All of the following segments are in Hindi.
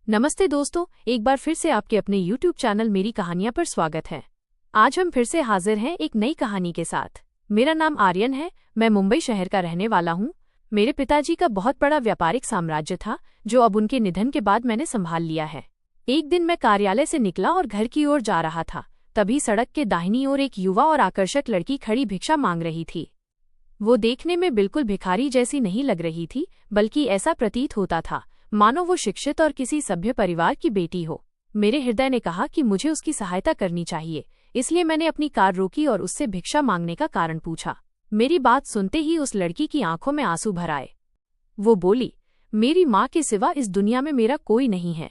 नमस्ते दोस्तों, एक बार फिर से आपके अपने YouTube चैनल मेरी कहानियां पर स्वागत है। आज हम फिर से हाजिर हैं एक नई कहानी के साथ। मेरा नाम आर्यन है, मैं मुंबई शहर का रहने वाला हूं। मेरे पिताजी का बहुत बड़ा व्यापारिक साम्राज्य था जो अब उनके निधन के बाद मैंने संभाल लिया है। एक दिन मैं कार्यालय से निकला और घर की ओर जा रहा था, तभी सड़क के दाहिनी ओर एक युवा और आकर्षक लड़की खड़ी भिक्षा मांग रही थी। वो देखने में बिल्कुल भिखारी जैसी नहीं लग रही थी, बल्कि ऐसा प्रतीत होता था मानो वो शिक्षित और किसी सभ्य परिवार की बेटी हो। मेरे हृदय ने कहा कि मुझे उसकी सहायता करनी चाहिए, इसलिए मैंने अपनी कार रोकी और उससे भिक्षा मांगने का कारण पूछा। मेरी बात सुनते ही उस लड़की की आंखों में आंसू भर आए। वो बोली, मेरी माँ के सिवा इस दुनिया में मेरा कोई नहीं है।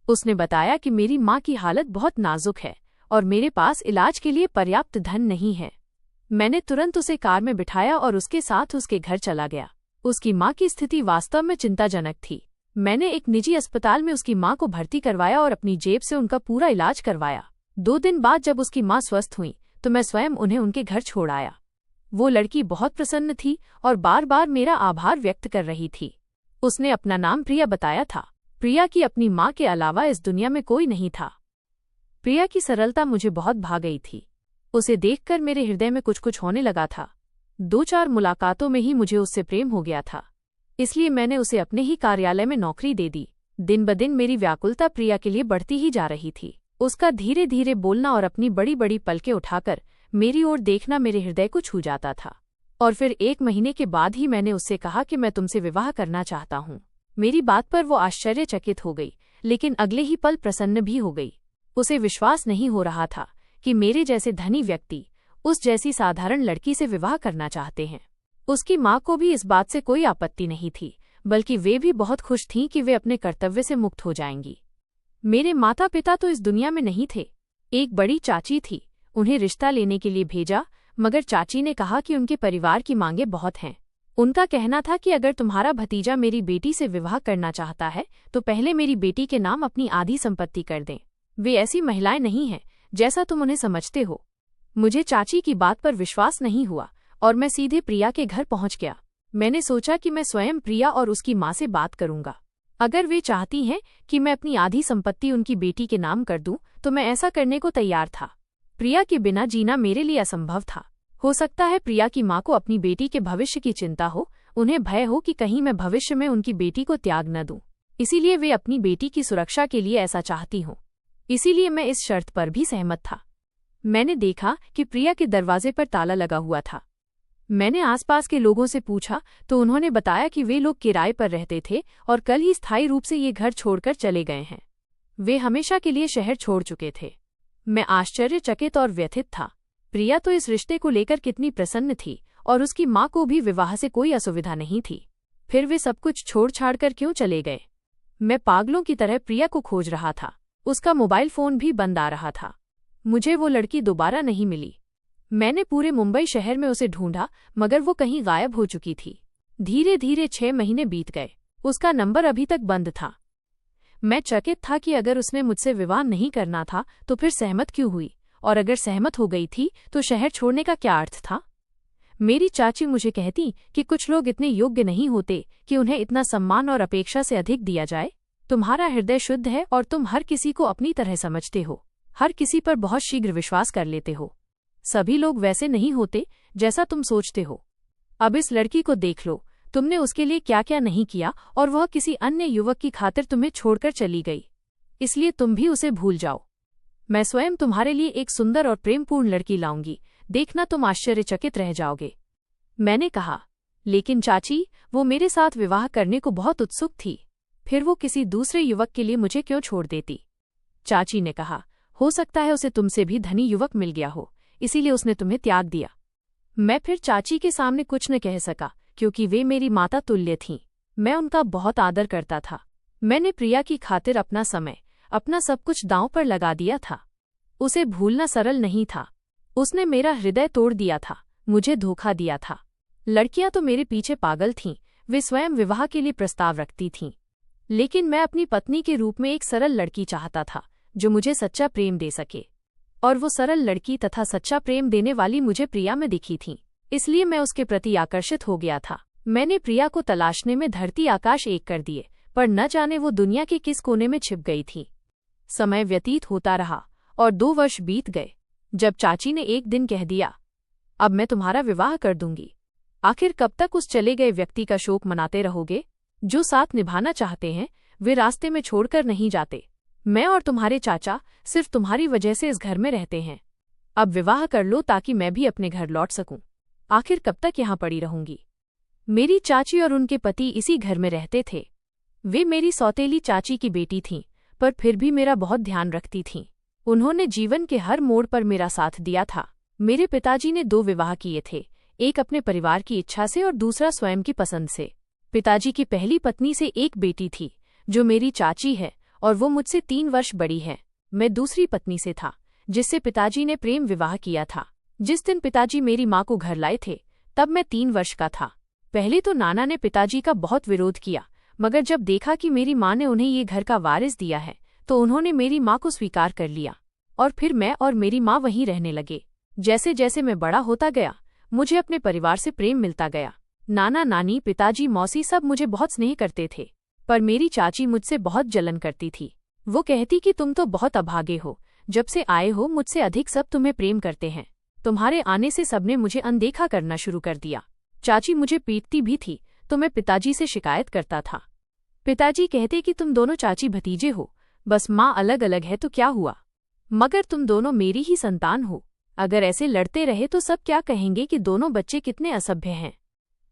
उसने बताया कि मेरी माँ की हालत बहुत नाजुक है और मेरे पास इलाज के लिए पर्याप्त धन नहीं है। मैंने तुरंत उसे कार में बिठाया और उसके साथ उसके घर चला गया। उसकी माँ की स्थिति वास्तव में चिंताजनक थी। मैंने एक निजी अस्पताल में उसकी माँ को भर्ती करवाया और अपनी जेब से उनका पूरा इलाज करवाया। 2 दिन बाद जब उसकी माँ स्वस्थ हुई तो मैं स्वयं उन्हें उनके घर छोड़ आया। वो लड़की बहुत प्रसन्न थी और बार बार मेरा आभार व्यक्त कर रही थी। उसने अपना नाम प्रिया बताया था। प्रिया की अपनी माँ के अलावा इस दुनिया में कोई नहीं था। प्रिया की सरलता मुझे बहुत भा गई थी। उसे देखकर मेरे हृदय में कुछ होने लगा था। 2-4 मुलाकातों में ही मुझे उससे प्रेम हो गया था, इसलिए मैंने उसे अपने ही कार्यालय में नौकरी दे दी। दिन ब दिन मेरी व्याकुलता प्रिया के लिए बढ़ती ही जा रही थी। उसका धीरे धीरे बोलना और अपनी बड़ी बड़ी पलकें उठाकर मेरी ओर देखना मेरे हृदय को छू जाता था। और फिर 1 महीने के बाद ही मैंने उससे कहा कि मैं तुमसे विवाह करना चाहता हूँ। मेरी बात पर वो आश्चर्यचकित हो गई, लेकिन अगले ही पल प्रसन्न भी हो गई। उसे विश्वास नहीं हो रहा था कि मेरे जैसे धनी व्यक्ति उस जैसी साधारण लड़की से विवाह करना चाहते हैं। उसकी माँ को भी इस बात से कोई आपत्ति नहीं थी, बल्कि वे भी बहुत खुश थीं कि वे अपने कर्तव्य से मुक्त हो जाएंगी। मेरे माता पिता तो इस दुनिया में नहीं थे। एक बड़ी चाची थी, उन्हें रिश्ता लेने के लिए भेजा, मगर चाची ने कहा कि उनके परिवार की मांगें बहुत हैं। उनका कहना था कि अगर तुम्हारा भतीजा मेरी बेटी से विवाह करना चाहता है तो पहले मेरी बेटी के नाम अपनी आधी संपत्ति कर दें। वे ऐसी महिलाएं नहीं हैं जैसा तुम उन्हें समझते हो। मुझे चाची की बात पर विश्वास नहीं हुआ और मैं सीधे प्रिया के घर पहुंच गया। मैंने सोचा कि मैं स्वयं प्रिया और उसकी माँ से बात करूंगा। अगर वे चाहती हैं कि मैं अपनी आधी संपत्ति उनकी बेटी के नाम कर दूं तो मैं ऐसा करने को तैयार था। प्रिया के बिना जीना मेरे लिए असंभव था। हो सकता है प्रिया की माँ को अपनी बेटी के भविष्य की चिंता हो, उन्हें भय हो कि कहीं मैं भविष्य में उनकी बेटी को त्याग न दूं, इसीलिए वे अपनी बेटी की सुरक्षा के लिए ऐसा चाहती हों। इसीलिए मैं इस शर्त पर भी सहमत था। मैंने देखा कि प्रिया के दरवाजे पर ताला लगा हुआ था। मैंने आसपास के लोगों से पूछा तो उन्होंने बताया कि वे लोग किराए पर रहते थे और कल ही स्थायी रूप से ये घर छोड़कर चले गए हैं। वे हमेशा के लिए शहर छोड़ चुके थे। मैं आश्चर्यचकित और व्यथित था। प्रिया तो इस रिश्ते को लेकर कितनी प्रसन्न थी और उसकी माँ को भी विवाह से कोई असुविधा नहीं थी। फिर वे सब कुछ छोड़ छाड़ कर क्यों चले गए? मैं पागलों की तरह प्रिया को खोज रहा था। उसका मोबाइल फोन भी बंद आ रहा था। मुझे वो लड़की दोबारा नहीं मिली। मैंने पूरे मुंबई शहर में उसे ढूंढा, मगर वो कहीं गायब हो चुकी थी। धीरे धीरे 6 महीने बीत गए। उसका नंबर अभी तक बंद था। मैं चकित था कि अगर उसने मुझसे विवाह नहीं करना था तो फिर सहमत क्यों हुई, और अगर सहमत हो गई थी तो शहर छोड़ने का क्या अर्थ था? मेरी चाची मुझे कहती कि कुछ लोग इतने योग्य नहीं होते कि उन्हें इतना सम्मान और अपेक्षा से अधिक दिया जाए। तुम्हारा हृदय शुद्ध है और तुम हर किसी को अपनी तरह समझते हो, हर किसी पर बहुत शीघ्र विश्वास कर लेते हो। सभी लोग वैसे नहीं होते जैसा तुम सोचते हो। अब इस लड़की को देख लो, तुमने उसके लिए क्या क्या नहीं किया और वह किसी अन्य युवक की खातिर तुम्हें छोड़कर चली गई। इसलिए तुम भी उसे भूल जाओ। मैं स्वयं तुम्हारे लिए एक सुंदर और प्रेमपूर्ण लड़की लाऊंगी, देखना तुम आश्चर्यचकित रह जाओगे। मैंने कहा, लेकिन चाची, वो मेरे साथ विवाह करने को बहुत उत्सुक थी। फिर वो किसी दूसरे युवक के लिए मुझे क्यों छोड़ देती? चाची ने कहा, हो सकता है उसे तुमसे भी धनी युवक मिल गया हो, इसीलिए उसने तुम्हें त्याग दिया। मैं फिर चाची के सामने कुछ न कह सका, क्योंकि वे मेरी माता तुल्य थीं। मैं उनका बहुत आदर करता था। मैंने प्रिया की खातिर अपना समय, अपना सब कुछ दांव पर लगा दिया था। उसे भूलना सरल नहीं था। उसने मेरा हृदय तोड़ दिया था, मुझे धोखा दिया था। लड़कियां तो मेरे पीछे पागल थीं, वे स्वयं विवाह के लिए प्रस्ताव रखती थीं। लेकिन मैं अपनी पत्नी के रूप में एक सरल लड़की चाहता था जो मुझे सच्चा प्रेम दे सके, और वो सरल लड़की तथा सच्चा प्रेम देने वाली मुझे प्रिया में दिखी थी। इसलिए मैं उसके प्रति आकर्षित हो गया था। मैंने प्रिया को तलाशने में धरती आकाश एक कर दिए, पर न जाने वो दुनिया के किस कोने में छिप गई थी। समय व्यतीत होता रहा और 2 वर्ष बीत गए, जब चाची ने एक दिन कह दिया, अब मैं तुम्हारा विवाह कर दूंगी। आखिर कब तक उस चले गए व्यक्ति का शोक मनाते रहोगे? जो साथ निभाना चाहते हैं वे रास्ते में छोड़कर नहीं जाते। मैं और तुम्हारे चाचा सिर्फ तुम्हारी वजह से इस घर में रहते हैं। अब विवाह कर लो ताकि मैं भी अपने घर लौट सकूं। आखिर कब तक यहाँ पड़ी रहूंगी? मेरी चाची और उनके पति इसी घर में रहते थे। वे मेरी सौतेली चाची की बेटी थीं, पर फिर भी मेरा बहुत ध्यान रखती थीं। उन्होंने जीवन के हर मोड़ पर मेरा साथ दिया था। मेरे पिताजी ने 2 विवाह किए थे, एक अपने परिवार की इच्छा से और दूसरा स्वयं की पसंद से। पिताजी की पहली पत्नी से एक बेटी थी, जो मेरी चाची है, और वो मुझसे 3 वर्ष बड़ी है। मैं दूसरी पत्नी से था, जिससे पिताजी ने प्रेम विवाह किया था। जिस दिन पिताजी मेरी माँ को घर लाए थे, तब मैं 3 वर्ष का था। पहले तो नाना ने पिताजी का बहुत विरोध किया, मगर जब देखा कि मेरी माँ ने उन्हें ये घर का वारिस दिया है, तो उन्होंने मेरी माँ को स्वीकार कर लिया और फिर मैं और मेरी माँ वहीं रहने लगे। जैसे जैसे मैं बड़ा होता गया, मुझे अपने परिवार से प्रेम मिलता गया। नाना नानी, पिताजी, मौसी सब मुझे बहुत स्नेह करते थे, पर मेरी चाची मुझसे बहुत जलन करती थी। वो कहती कि तुम तो बहुत अभागे हो, जब से आए हो मुझसे अधिक सब तुम्हें प्रेम करते हैं। तुम्हारे आने से सबने मुझे अनदेखा करना शुरू कर दिया। चाची मुझे पीटती भी थी, तो मैं पिताजी से शिकायत करता था। पिताजी कहते कि तुम दोनों चाची भतीजे हो, बस माँ अलग अलग है तो क्या हुआ, मगर तुम दोनों मेरी ही संतान हो। अगर ऐसे लड़ते रहे तो सब क्या कहेंगे कि दोनों बच्चे कितने असभ्य हैं।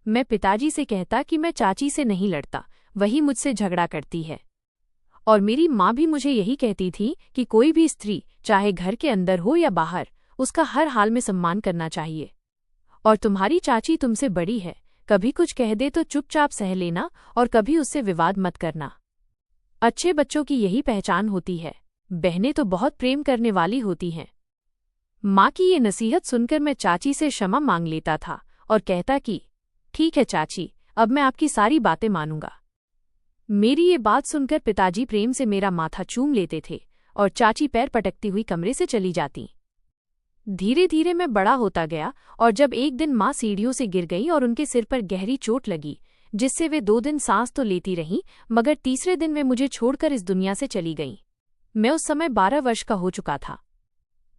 मैं पिताजी से कहता कि मैं चाची से नहीं लड़ता, वही मुझसे झगड़ा करती है। और मेरी माँ भी मुझे यही कहती थी कि कोई भी स्त्री, चाहे घर के अंदर हो या बाहर, उसका हर हाल में सम्मान करना चाहिए। और तुम्हारी चाची तुमसे बड़ी है, कभी कुछ कह दे तो चुपचाप सह लेना और कभी उससे विवाद मत करना। अच्छे बच्चों की यही पहचान होती है। बहनें तो बहुत प्रेम करने वाली होती हैं। माँ की ये नसीहत सुनकर मैं चाची से क्षमा मांग लेता था और कहता कि ठीक है चाची, अब मैं आपकी सारी बातें मानूंगा। मेरी ये बात सुनकर पिताजी प्रेम से मेरा माथा चूम लेते थे और चाची पैर पटकती हुई कमरे से चली जाती। धीरे धीरे मैं बड़ा होता गया और जब एक दिन माँ सीढ़ियों से गिर गई और उनके सिर पर गहरी चोट लगी, जिससे वे 2 दिन सांस तो लेती रहीं, मगर तीसरे दिन वे मुझे छोड़कर इस दुनिया से चली गईं। मैं उस समय 12 वर्ष का हो चुका था।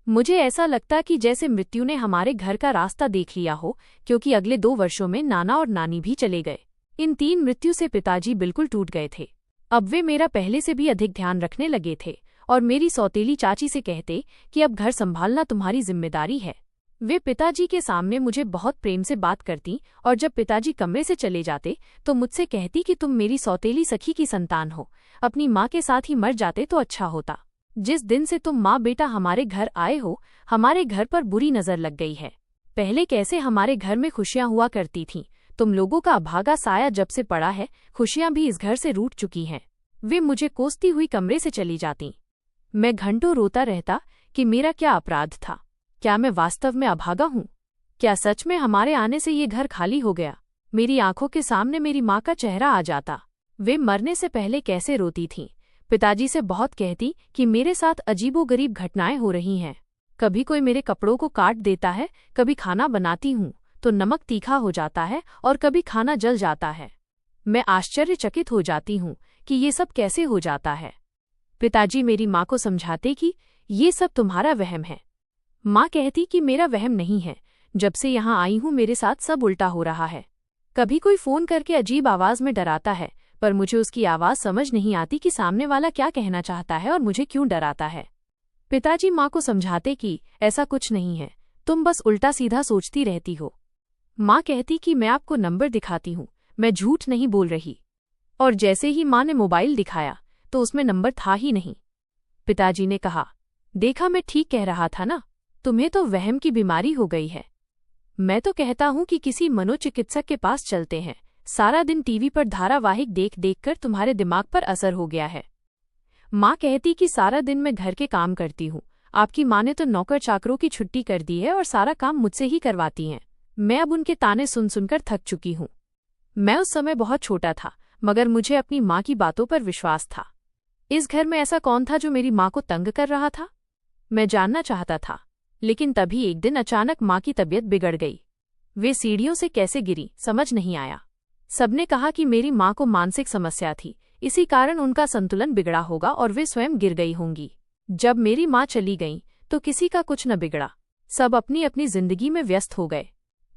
मुझे ऐसा लगता कि जैसे मृत्यु ने हमारे घर का रास्ता देख लिया हो, क्योंकि अगले 2 वर्षों में नाना और नानी भी चले गए। इन 3 मृत्यु से पिताजी बिल्कुल टूट गए थे। अब वे मेरा पहले से भी अधिक ध्यान रखने लगे थे और मेरी सौतेली चाची से कहते कि अब घर संभालना तुम्हारी जिम्मेदारी है। वे पिताजी के सामने मुझे बहुत प्रेम से बात करती और जब पिताजी कमरे से चले जाते तो मुझसे कहती कि तुम मेरी सौतेली सखी की संतान हो, अपनी माँ के साथ ही मर जाते तो अच्छा होता। जिस दिन से तुम माँ बेटा हमारे घर आए हो, हमारे घर पर बुरी नजर लग गई है। पहले कैसे हमारे घर में खुशियाँ हुआ करती थीं, तुम लोगों का अभागा साया जब से पड़ा है, खुशियाँ भी इस घर से रूठ चुकी हैं। वे मुझे कोसती हुई कमरे से चली जाती। मैं घंटों रोता रहता कि मेरा क्या अपराध था। क्या मैं वास्तव में अभागा हूँ? क्या सच में हमारे आने से ये घर खाली हो गया? मेरी आंखों के सामने मेरी माँ का चेहरा आ जाता। वे मरने से पहले कैसे रोती थीं। पिताजी से बहुत कहती कि मेरे साथ अजीबोगरीब घटनाएं हो रही हैं। कभी कोई मेरे कपड़ों को काट देता है, कभी खाना बनाती हूँ तो नमक तीखा हो जाता है और कभी खाना जल जाता है। मैं आश्चर्यचकित हो जाती हूँ कि ये सब कैसे हो जाता है। पिताजी मेरी माँ को समझाते कि ये सब तुम्हारा वहम है। माँ कहती कि मेरा वहम नहीं है, जब से यहाँ आई हूँ मेरे साथ सब उल्टा हो रहा है। कभी कोई फोन करके अजीब आवाज में डराता है, पर मुझे उसकी आवाज समझ नहीं आती कि सामने वाला क्या कहना चाहता है और मुझे क्यों डराता है। पिताजी माँ को समझाते कि ऐसा कुछ नहीं है, तुम बस उल्टा सीधा सोचती रहती हो। माँ कहती कि मैं आपको नंबर दिखाती हूँ, मैं झूठ नहीं बोल रही। और जैसे ही माँ ने मोबाइल दिखाया तो उसमें नंबर था ही नहीं। पिताजी ने कहा, देखा मैं ठीक कह रहा था ना, तुम्हें तो वहम की बीमारी हो गई है। मैं तो कहता हूँ कि किसी मनोचिकित्सक के पास चलते हैं। सारा दिन टीवी पर धारावाहिक देख देख कर तुम्हारे दिमाग पर असर हो गया है। माँ कहती कि सारा दिन मैं घर के काम करती हूँ, आपकी माँ ने तो नौकर चाकरों की छुट्टी कर दी है और सारा काम मुझसे ही करवाती हैं। मैं अब उनके ताने सुन सुनकर थक चुकी हूँ। मैं उस समय बहुत छोटा था, मगर मुझे अपनी माँ की बातों पर विश्वास था। इस घर में ऐसा कौन था जो मेरी माँ को तंग कर रहा था? मैं जानना चाहता था। लेकिन तभी एक दिन अचानक माँ की तबीयत बिगड़ गई। वे सीढ़ियों से कैसे गिरी समझ नहीं आया। सबने कहा कि मेरी माँ को मानसिक समस्या थी, इसी कारण उनका संतुलन बिगड़ा होगा और वे स्वयं गिर गई होंगी। जब मेरी माँ चली गई तो किसी का कुछ न बिगड़ा, सब अपनी अपनी जिंदगी में व्यस्त हो गए।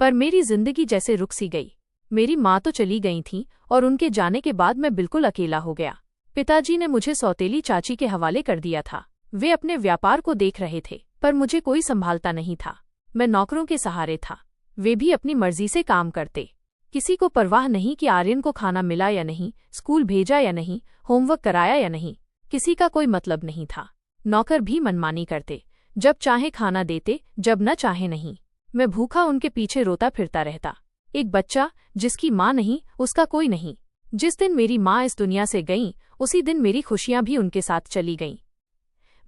पर मेरी जिंदगी जैसे रुक सी गई। मेरी माँ तो चली गई थीं और उनके जाने के बाद मैं बिल्कुल अकेला हो गया। पिताजी ने मुझे सौतेली चाची के हवाले कर दिया था। वे अपने व्यापार को देख रहे थे, पर मुझे कोई संभालता नहीं था। मैं नौकरों के सहारे था, वे भी अपनी मर्जी से काम करते। किसी को परवाह नहीं कि आर्यन को खाना मिला या नहीं, स्कूल भेजा या नहीं, होमवर्क कराया या नहीं, किसी का कोई मतलब नहीं था। नौकर भी मनमानी करते, जब चाहे खाना देते, जब न चाहे नहीं। मैं भूखा उनके पीछे रोता फिरता रहता। एक बच्चा जिसकी माँ नहीं, उसका कोई नहीं। जिस दिन मेरी माँ इस दुनिया से गईं, उसी दिन मेरी खुशियां भी उनके साथ चली गईं।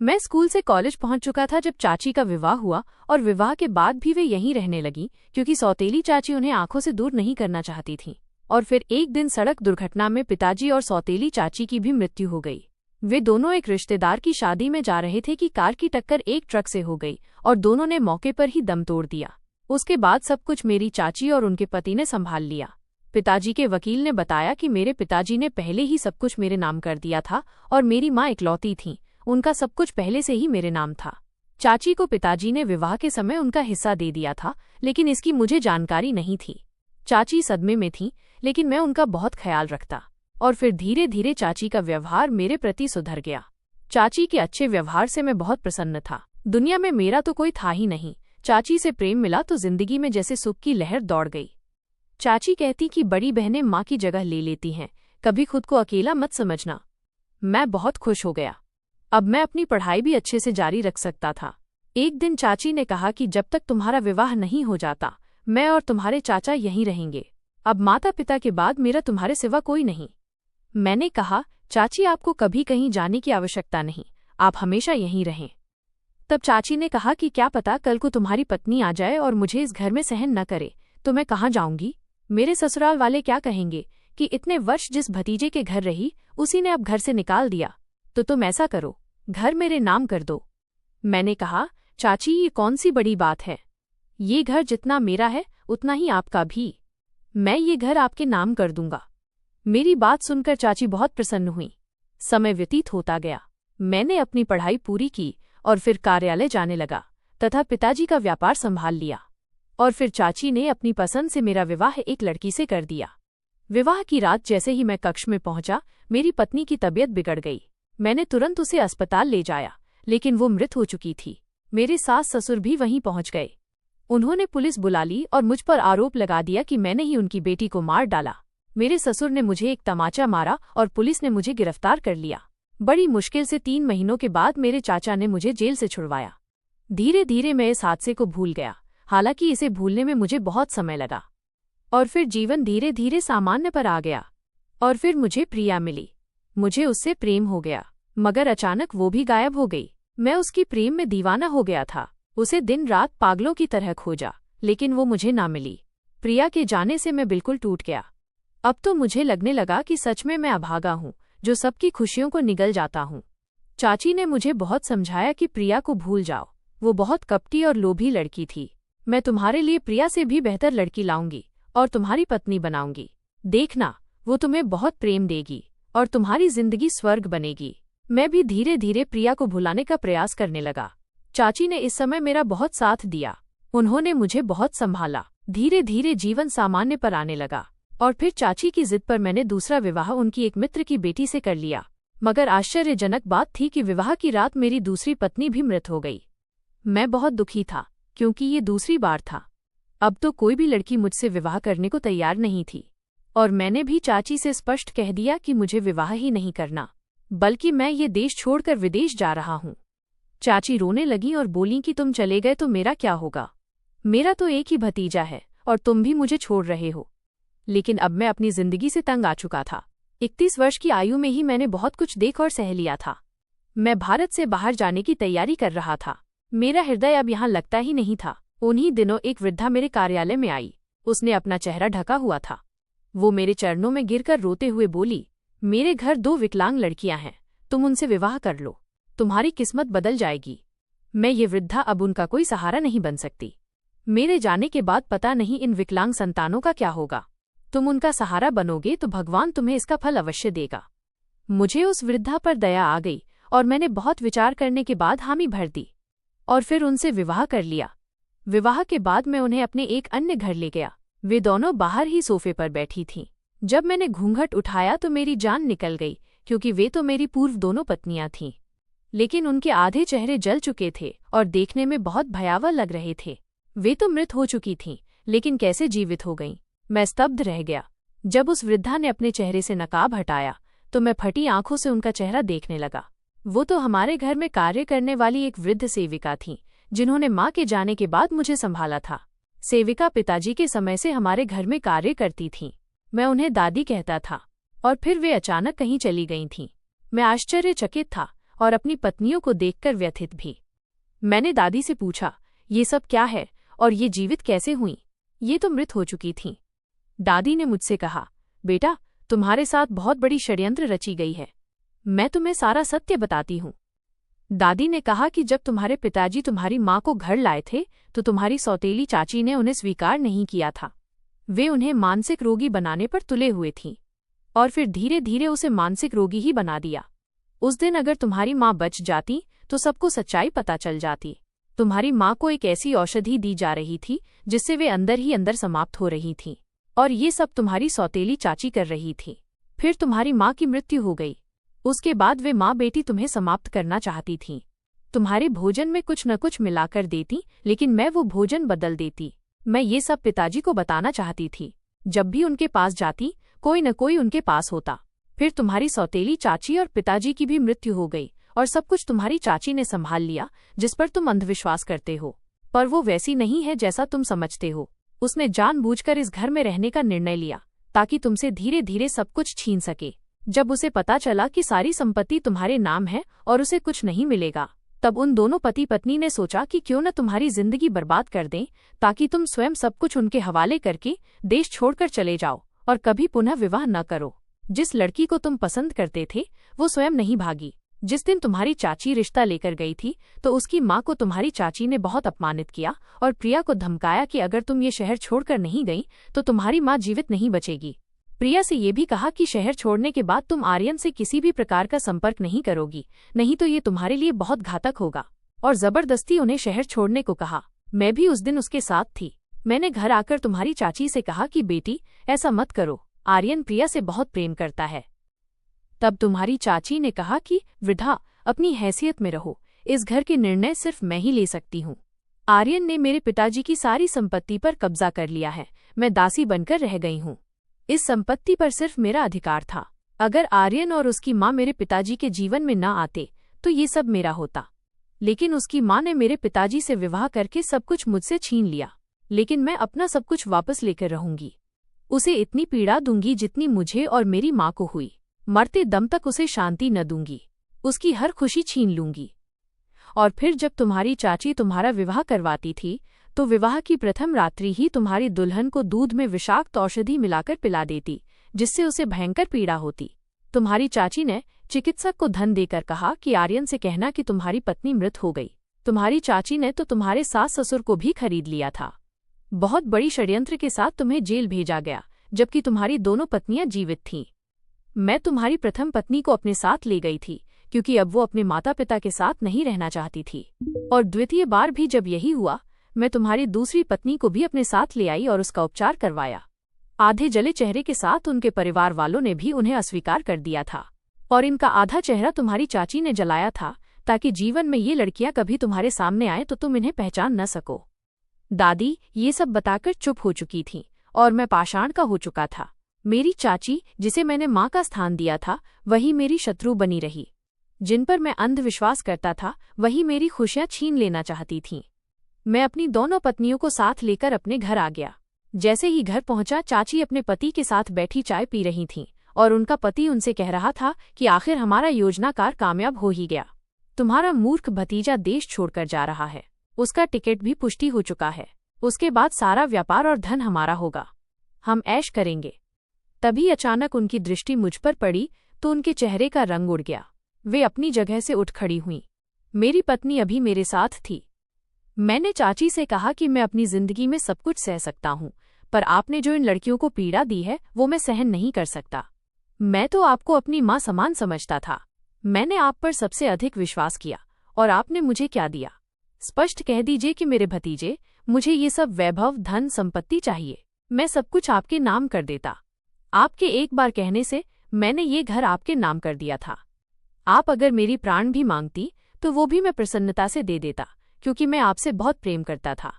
मैं स्कूल से कॉलेज पहुंच चुका था जब चाची का विवाह हुआ, और विवाह के बाद भी वे यहीं रहने लगी, क्योंकि सौतेली चाची उन्हें आंखों से दूर नहीं करना चाहती थीं। और फिर एक दिन सड़क दुर्घटना में पिताजी और सौतेली चाची की भी मृत्यु हो गई। वे दोनों एक रिश्तेदार की शादी में जा रहे थे कि कार की टक्कर एक ट्रक से हो गई और दोनों ने मौके पर ही दम तोड़ दिया। उसके बाद सब कुछ मेरी चाची और उनके पति ने संभाल लिया। पिताजी के वकील ने बताया कि मेरे पिताजी ने पहले ही सब कुछ मेरे नाम कर दिया था और मेरी माँ इकलौती थीं, उनका सब कुछ पहले से ही मेरे नाम था। चाची को पिताजी ने विवाह के समय उनका हिस्सा दे दिया था, लेकिन इसकी मुझे जानकारी नहीं थी। चाची सदमे में थीं, लेकिन मैं उनका बहुत ख्याल रखता। और फिर धीरे धीरे चाची का व्यवहार मेरे प्रति सुधर गया। चाची के अच्छे व्यवहार से मैं बहुत प्रसन्न था। दुनिया में मेरा तो कोई था ही नहीं। चाची से प्रेम मिला तो जिंदगी में जैसे सुख की लहर दौड़ गई। चाची कहती कि बड़ी बहनें माँ की जगह ले लेती हैं, कभी खुद को अकेला मत समझना। मैं बहुत खुश हो गया। अब मैं अपनी पढ़ाई भी अच्छे से जारी रख सकता था। एक दिन चाची ने कहा कि जब तक तुम्हारा विवाह नहीं हो जाता, मैं और तुम्हारे चाचा यहीं रहेंगे। अब माता पिता के बाद मेरा तुम्हारे सिवा कोई नहीं। मैंने कहा, चाची आपको कभी कहीं जाने की आवश्यकता नहीं, आप हमेशा यहीं रहें। तब चाची ने कहा कि क्या पता कल को तुम्हारी पत्नी आ जाए और मुझे इस घर में सहन न करे, तो मैं कहाँ जाऊंगी? मेरे ससुराल वाले क्या कहेंगे कि इतने वर्ष जिस भतीजे के घर रही, उसी ने अब घर से निकाल दिया। तो तुम ऐसा करो, घर मेरे नाम कर दो। मैंने कहा, चाची ये कौन सी बड़ी बात है? ये घर जितना मेरा है उतना ही आपका भी। मैं ये घर आपके नाम कर दूंगा। मेरी बात सुनकर चाची बहुत प्रसन्न हुई। समय व्यतीत होता गया। मैंने अपनी पढ़ाई पूरी की और फिर कार्यालय जाने लगा तथा पिताजी का व्यापार संभाल लिया। और फिर चाची ने अपनी पसंद से मेरा विवाह एक लड़की से कर दिया। विवाह की रात जैसे ही मैं कक्ष में पहुंचा, मेरी पत्नी की तबीयत बिगड़ गई। मैंने तुरंत उसे अस्पताल ले जाया, लेकिन वो मृत हो चुकी थी। मेरे सास ससुर भी वहीं पहुंच गए। उन्होंने पुलिस बुला ली और मुझ पर आरोप लगा दिया कि मैंने ही उनकी बेटी को मार डाला। मेरे ससुर ने मुझे एक तमाचा मारा और पुलिस ने मुझे गिरफ्तार कर लिया। बड़ी मुश्किल से 3 महीनों के बाद मेरे चाचा ने मुझे जेल से छुड़वाया। धीरे धीरे मैं इस हादसे को भूल गया, हालांकि इसे भूलने में मुझे बहुत समय लगा। और फिर जीवन धीरे धीरे सामान्य पर आ गया। और फिर मुझे प्रिया मिली। मुझे उससे प्रेम हो गया, मगर अचानक वो भी गायब हो गई। मैं उसकी प्रेम में दीवाना हो गया था। उसे दिन रात पागलों की तरह खोजा, लेकिन वो मुझे ना मिली। प्रिया के जाने से मैं बिल्कुल टूट गया। अब तो मुझे लगने लगा कि सच में मैं अभागा हूँ, जो सबकी खुशियों को निगल जाता हूँ। चाची ने मुझे बहुत समझाया कि प्रिया को भूल जाओ, वो बहुत कपटी और लोभी लड़की थी। मैं तुम्हारे लिए प्रिया से भी बेहतर लड़की लाऊंगी और तुम्हारी पत्नी बनाऊंगी। देखना, वो तुम्हें बहुत प्रेम देगी और तुम्हारी जिंदगी स्वर्ग बनेगी। मैं भी धीरे धीरे प्रिया को भुलाने का प्रयास करने लगा। चाची ने इस समय मेरा बहुत साथ दिया। उन्होंने मुझे बहुत संभाला। धीरे धीरे जीवन सामान्य पर आने लगा। और फिर चाची की जिद पर मैंने दूसरा विवाह उनकी एक मित्र की बेटी से कर लिया। मगर आश्चर्यजनक बात थी कि विवाह की रात मेरी दूसरी पत्नी भी मृत हो गई। मैं बहुत दुखी था, क्योंकि ये दूसरी बार था। अब तो कोई भी लड़की मुझसे विवाह करने को तैयार नहीं थी। और मैंने भी चाची से स्पष्ट कह दिया कि मुझे विवाह ही नहीं करना, बल्कि मैं ये देश छोड़कर विदेश जा रहा हूँ। चाची रोने लगी और बोली कि तुम चले गए तो मेरा क्या होगा? मेरा तो एक ही भतीजा है और तुम भी मुझे छोड़ रहे हो। लेकिन अब मैं अपनी जिंदगी से तंग आ चुका था। 31 वर्ष की आयु में ही मैंने बहुत कुछ देख और सह लिया था। मैं भारत से बाहर जाने की तैयारी कर रहा था। मेरा हृदय अब यहाँ लगता ही नहीं था। उन्हीं दिनों एक वृद्धा मेरे कार्यालय में आई। उसने अपना चेहरा ढका हुआ था। वो मेरे चरणों में गिरकर रोते हुए बोली, मेरे घर 2 विकलांग लड़कियां हैं, तुम उनसे विवाह कर लो, तुम्हारी किस्मत बदल जाएगी। मैं ये वृद्धा अब उनका कोई सहारा नहीं बन सकती। मेरे जाने के बाद पता नहीं इन विकलांग संतानों का क्या होगा। तुम उनका सहारा बनोगे तो भगवान तुम्हें इसका फल अवश्य देगा। मुझे उस वृद्धा पर दया आ गई और मैंने बहुत विचार करने के बाद हामी भर दी और फिर उनसे विवाह कर लिया। विवाह के बाद मैं उन्हें अपने एक अन्य घर ले गया। वे दोनों बाहर ही सोफे पर बैठी थीं। जब मैंने घूंघट उठाया तो मेरी जान निकल गई, क्योंकि वे तो मेरी पूर्व दोनों पत्नियां थीं। लेकिन उनके आधे चेहरे जल चुके थे और देखने में बहुत भयावह लग रहे थे। वे तो मृत हो चुकी थीं, लेकिन कैसे जीवित हो गईं? मैं स्तब्ध रह गया। जब उस वृद्धा ने अपने चेहरे से नकाब हटाया तो मैं फटी आंखों से उनका चेहरा देखने लगा। वो तो हमारे घर में कार्य करने वाली एक वृद्ध सेविका थीं, जिन्होंने माँ के जाने के बाद मुझे संभाला था। सेविका पिताजी के समय से हमारे घर में कार्य करती थीं। मैं उन्हें दादी कहता था। और फिर वे अचानक कहीं चली गई थीं। मैं आश्चर्यचकित था और अपनी पत्नियों को देखकर व्यथित भी। मैंने दादी से पूछा, ये सब क्या है और ये जीवित कैसे हुईं? ये तो मृत हो चुकी थीं। दादी ने मुझसे कहा, बेटा, तुम्हारे साथ बहुत बड़ी षड्यंत्र रची गई है। मैं तुम्हें सारा सत्य बताती हूँ। दादी ने कहा कि जब तुम्हारे पिताजी तुम्हारी माँ को घर लाए थे तो तुम्हारी सौतेली चाची ने उन्हें स्वीकार नहीं किया था। वे उन्हें मानसिक रोगी बनाने पर तुले हुए थीं और फिर धीरे धीरे उसे मानसिक रोगी ही बना दिया। उस दिन अगर तुम्हारी माँ बच जाती तो सबको सच्चाई पता चल जाती। तुम्हारी माँ को एक ऐसी औषधि दी जा रही थी जिससे वे अंदर ही अंदर समाप्त हो रही थीं, और ये सब तुम्हारी सौतेली चाची कर रही थी। फिर तुम्हारी माँ की मृत्यु हो गई। उसके बाद वे माँ बेटी तुम्हें समाप्त करना चाहती थीं। तुम्हारे भोजन में कुछ न कुछ मिलाकर देती, लेकिन मैं वो भोजन बदल देती। मैं ये सब पिताजी को बताना चाहती थी। जब भी उनके पास जाती, कोई न कोई उनके पास होता। फिर तुम्हारी सौतेली चाची और पिताजी की भी मृत्यु हो गई और सब कुछ तुम्हारी चाची ने संभाल लिया, जिस पर तुम अंधविश्वास करते हो। पर वो वैसी नहीं है जैसा तुम समझते हो। उसने जानबूझकर इस घर में रहने का निर्णय लिया ताकि तुमसे धीरे धीरे सब कुछ छीन सके। जब उसे पता चला कि सारी संपत्ति तुम्हारे नाम है और उसे कुछ नहीं मिलेगा, तब उन दोनों पति पत्नी ने सोचा कि क्यों न तुम्हारी जिंदगी बर्बाद कर दें, ताकि तुम स्वयं सब कुछ उनके हवाले करके देश छोड़कर चले जाओ और कभी पुनः विवाह न करो। जिस लड़की को तुम पसंद करते थे वो स्वयं नहीं भागी। जिस दिन तुम्हारी चाची रिश्ता लेकर गई थी तो उसकी माँ को तुम्हारी चाची ने बहुत अपमानित किया और प्रिया को धमकाया कि अगर तुम ये शहर छोड़कर नहीं गई तो तुम्हारी माँ जीवित नहीं बचेगी। प्रिया से ये भी कहा कि शहर छोड़ने के बाद तुम आर्यन से किसी भी प्रकार का संपर्क नहीं करोगी, नहीं तो ये तुम्हारे लिए बहुत घातक होगा। और जबरदस्ती उन्हें शहर छोड़ने को कहा। मैं भी उस दिन उसके साथ थी। मैंने घर आकर तुम्हारी चाची से कहा कि बेटी, ऐसा मत करो, आर्यन प्रिया से बहुत प्रेम करता है। तब तुम्हारी चाची ने कहा कि वृद्धा, अपनी हैसियत में रहो, इस घर के निर्णय सिर्फ मैं ही ले सकती हूँ। आर्यन ने मेरे पिताजी की सारी संपत्ति पर कब्जा कर लिया है। मैं दासी बनकर रह गई हूँ। इस संपत्ति पर सिर्फ मेरा अधिकार था। अगर आर्यन और उसकी माँ मेरे पिताजी के जीवन में न आते तो ये सब मेरा होता। लेकिन उसकी माँ ने मेरे पिताजी से विवाह करके सब कुछ मुझसे छीन लिया। लेकिन मैं अपना सब कुछ वापस लेकर रहूंगी। उसे इतनी पीड़ा दूंगी जितनी मुझे और मेरी माँ को हुई। मरते दम तक उसे शांति न दूंगी। उसकी हर खुशी छीन लूंगी। और फिर जब तुम्हारी चाची तुम्हारा विवाह करवाती थी तो विवाह की प्रथम रात्रि ही तुम्हारी दुल्हन को दूध में विषाक्त औषधि मिलाकर पिला देती, जिससे उसे भयंकर पीड़ा होती। तुम्हारी चाची ने चिकित्सक को धन देकर कहा कि आर्यन से कहना कि तुम्हारी पत्नी मृत हो गई। तुम्हारी चाची ने तो तुम्हारे सास ससुर को भी खरीद लिया था। बहुत बड़ी षड्यंत्र के साथ तुम्हें जेल भेजा गया, जबकि तुम्हारी दोनों पत्नियां जीवित थीं। मैं तुम्हारी प्रथम पत्नी को अपने साथ ले गई थी, क्योंकि अब वो अपने माता पिता के साथ नहीं रहना चाहती थी। और द्वितीय बार भी जब यही हुआ, मैं तुम्हारी दूसरी पत्नी को भी अपने साथ ले आई और उसका उपचार करवाया। आधे जले चेहरे के साथ उनके परिवार वालों ने भी उन्हें अस्वीकार कर दिया था, और इनका आधा चेहरा तुम्हारी चाची ने जलाया था, ताकि जीवन में ये लड़कियां कभी तुम्हारे सामने आए तो तुम इन्हें पहचान न सको। दादी ये सब बताकर चुप हो चुकी थीं, और मैं पाषाण का हो चुका था। मेरी चाची, जिसे मैंने माँ का स्थान दिया था, वही मेरी शत्रु बनी रही। जिन पर मैं अंधविश्वास करता था, वही मेरी खुशियां छीन लेना चाहती थीं। मैं अपनी दोनों पत्नियों को साथ लेकर अपने घर आ गया। जैसे ही घर पहुंचा, चाची अपने पति के साथ बैठी चाय पी रही थीं, और उनका पति उनसे कह रहा था कि आखिर हमारा योजनाकार कामयाब हो ही गया। तुम्हारा मूर्ख भतीजा देश छोड़कर जा रहा है। उसका टिकट भी पुष्टि हो चुका है। उसके बाद सारा व्यापार और धन हमारा होगा। हम ऐश करेंगे। तभी अचानक उनकी दृष्टि मुझ पर पड़ी तो उनके चेहरे का रंग उड़ गया। वे अपनी जगह से उठ खड़ी हुईं। मेरी पत्नी अभी मेरे साथ थी। मैंने चाची से कहा कि मैं अपनी जिंदगी में सब कुछ सह सकता हूँ, पर आपने जो इन लड़कियों को पीड़ा दी है वो मैं सहन नहीं कर सकता। मैं तो आपको अपनी माँ समान समझता था। मैंने आप पर सबसे अधिक विश्वास किया और आपने मुझे क्या दिया? स्पष्ट कह दीजिए कि मेरे भतीजे, मुझे ये सब वैभव, धन, संपत्ति चाहिए। मैं सब कुछ आपके नाम कर देता। आपके एक बार कहने से मैंने ये घर आपके नाम कर दिया था। आप अगर मेरी प्राण भी मांगती तो वो भी मैं प्रसन्नता से दे देता, क्योंकि मैं आपसे बहुत प्रेम करता था।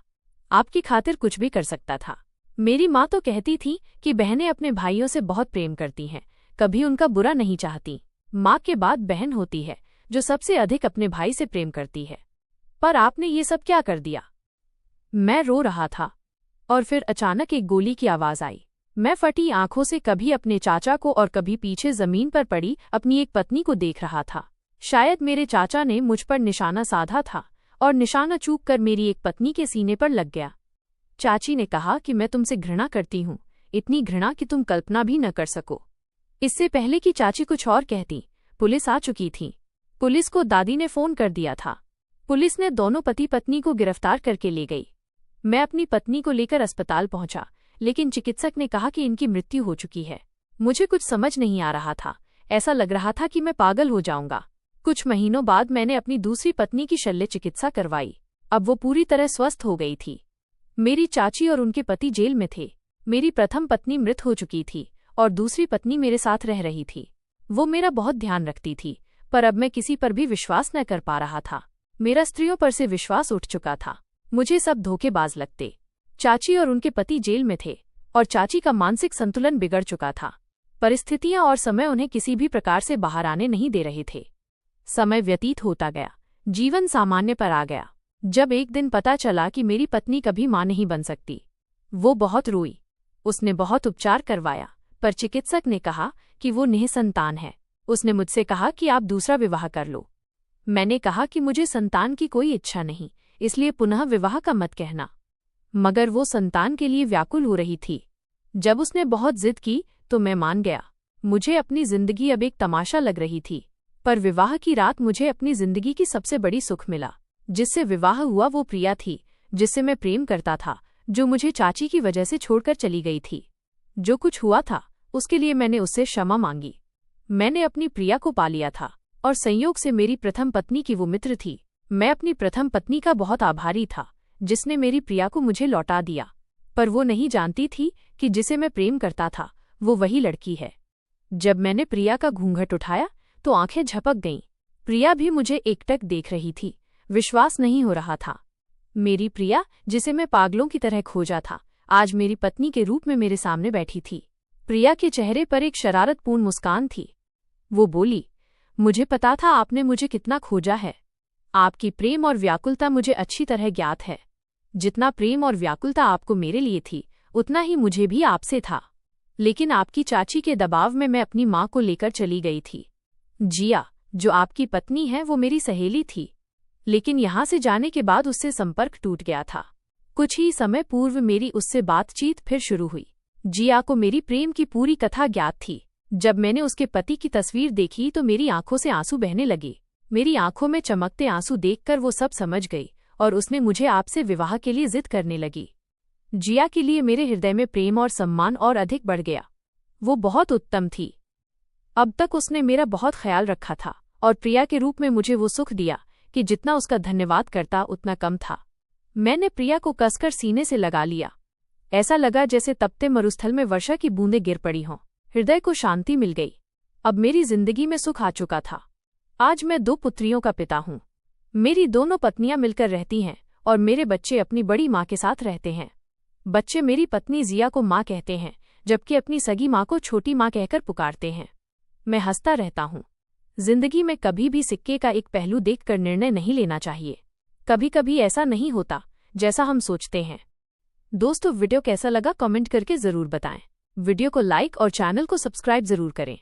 आपकी खातिर कुछ भी कर सकता था। मेरी माँ तो कहती थी कि बहनें अपने भाइयों से बहुत प्रेम करती हैं, कभी उनका बुरा नहीं चाहती। माँ के बाद बहन होती है जो सबसे अधिक अपने भाई से प्रेम करती है। पर आपने ये सब क्या कर दिया? मैं रो रहा था और फिर अचानक एक गोली की आवाज आई। मैं फटी आंखों से कभी अपने चाचा को और कभी पीछे जमीन पर पड़ी अपनी एक पत्नी को देख रहा था। शायद मेरे चाचा ने मुझ पर निशाना साधा था और निशाना चूक कर मेरी एक पत्नी के सीने पर लग गया। चाची ने कहा कि मैं तुमसे घृणा करती हूँ, इतनी घृणा कि तुम कल्पना भी न कर सको। इससे पहले कि चाची कुछ और कहती, पुलिस आ चुकी थी। पुलिस को दादी ने फोन कर दिया था। पुलिस ने दोनों पति पत्नी को गिरफ्तार करके ले गई। मैं अपनी पत्नी को लेकर अस्पताल पहुंचा, लेकिन चिकित्सक ने कहा कि इनकी मृत्यु हो चुकी है। मुझे कुछ समझ नहीं आ रहा था। ऐसा लग रहा था कि मैं पागल हो जाऊंगा। कुछ महीनों बाद मैंने अपनी दूसरी पत्नी की शल्य चिकित्सा करवाई। अब वो पूरी तरह स्वस्थ हो गई थी। मेरी चाची और उनके पति जेल में थे। मेरी प्रथम पत्नी मृत हो चुकी थी और दूसरी पत्नी मेरे साथ रह रही थी। वो मेरा बहुत ध्यान रखती थी, पर अब मैं किसी पर भी विश्वास न कर पा रहा था। मेरा स्त्रियों पर से विश्वास उठ चुका था। मुझे सब धोखेबाज लगते। चाची और उनके पति जेल में थे और चाची का मानसिक संतुलन बिगड़ चुका था। परिस्थितियां और समय उन्हें किसी भी प्रकार से बाहर आने नहीं दे रहे थे। समय व्यतीत होता गया, जीवन सामान्य पर आ गया। जब एक दिन पता चला कि मेरी पत्नी कभी मां नहीं बन सकती, वो बहुत रोई। उसने बहुत उपचार करवाया, पर चिकित्सक ने कहा कि वो निःसंतान है। उसने मुझसे कहा कि आप दूसरा विवाह कर लो। मैंने कहा कि मुझे संतान की कोई इच्छा नहीं, इसलिए पुनः विवाह का मत कहना। मगर वो संतान के लिए व्याकुल हो रही थी। जब उसने बहुत जिद की तो मैं मान गया। मुझे अपनी जिंदगी अब एक तमाशा लग रही थी, पर विवाह की रात मुझे अपनी जिंदगी की सबसे बड़ी सुख मिला। जिससे विवाह हुआ वो प्रिया थी, जिससे मैं प्रेम करता था, जो मुझे चाची की वजह से छोड़कर चली गई थी। जो कुछ हुआ था उसके लिए मैंने उससे क्षमा मांगी। मैंने अपनी प्रिया को पा लिया था और संयोग से मेरी प्रथम पत्नी की वो मित्र थी। मैं अपनी प्रथम पत्नी का बहुत आभारी था, जिसने मेरी प्रिया को मुझे लौटा दिया। पर वो नहीं जानती थी कि जिसे मैं प्रेम करता था वो वही लड़की है। जब मैंने प्रिया का घूंघट उठाया तो आंखें झपक गईं। प्रिया भी मुझे एकटक देख रही थी। विश्वास नहीं हो रहा था। मेरी प्रिया, जिसे मैं पागलों की तरह खोजा था, आज मेरी पत्नी के रूप में मेरे सामने बैठी थी। प्रिया के चेहरे पर एक शरारतपूर्ण मुस्कान थी। वो बोली, मुझे पता था आपने मुझे कितना खोजा है। आपकी प्रेम और व्याकुलता मुझे अच्छी तरह ज्ञात है। जितना प्रेम और व्याकुलता आपको मेरे लिए थी, उतना ही मुझे भी आपसे था। लेकिन आपकी चाची के दबाव में मैं अपनी माँ को लेकर चली गई थी। जिया, जो आपकी पत्नी है, वो मेरी सहेली थी, लेकिन यहाँ से जाने के बाद उससे संपर्क टूट गया था। कुछ ही समय पूर्व मेरी उससे बातचीत फिर शुरू हुई। जिया को मेरी प्रेम की पूरी कथा ज्ञात थी। जब मैंने उसके पति की तस्वीर देखी तो मेरी आंखों से आंसू बहने लगे। मेरी आंखों में चमकते आंसू देखकर वो सब समझ गई और उसने मुझे आपसे विवाह के लिए जिद करने लगी। जिया के लिए मेरे हृदय में प्रेम और सम्मान और अधिक बढ़ गया। वो बहुत उत्तम थी। अब तक उसने मेरा बहुत ख्याल रखा था और प्रिया के रूप में मुझे वो सुख दिया कि जितना उसका धन्यवाद करता उतना कम था। मैंने प्रिया को कसकर सीने से लगा लिया। ऐसा लगा जैसे तपते मरुस्थल में वर्षा की बूंदें गिर पड़ी हों। हृदय को शांति मिल गई। अब मेरी जिंदगी में सुख आ चुका था। आज मैं 2 पुत्रियों का पिता हूँ। मेरी दोनों पत्नियां मिलकर रहती हैं और मेरे बच्चे अपनी बड़ी माँ के साथ रहते हैं। बच्चे मेरी पत्नी जिया को माँ कहते हैं, जबकि अपनी सगी माँ को छोटी माँ कहकर पुकारते हैं। मैं हंसता रहता हूँ। जिंदगी में कभी भी सिक्के का एक पहलू देखकर निर्णय नहीं लेना चाहिए। कभी कभी ऐसा नहीं होता जैसा हम सोचते हैं। दोस्तों, वीडियो कैसा लगा कमेंट करके जरूर बताएं। वीडियो को लाइक और चैनल को सब्सक्राइब जरूर करें।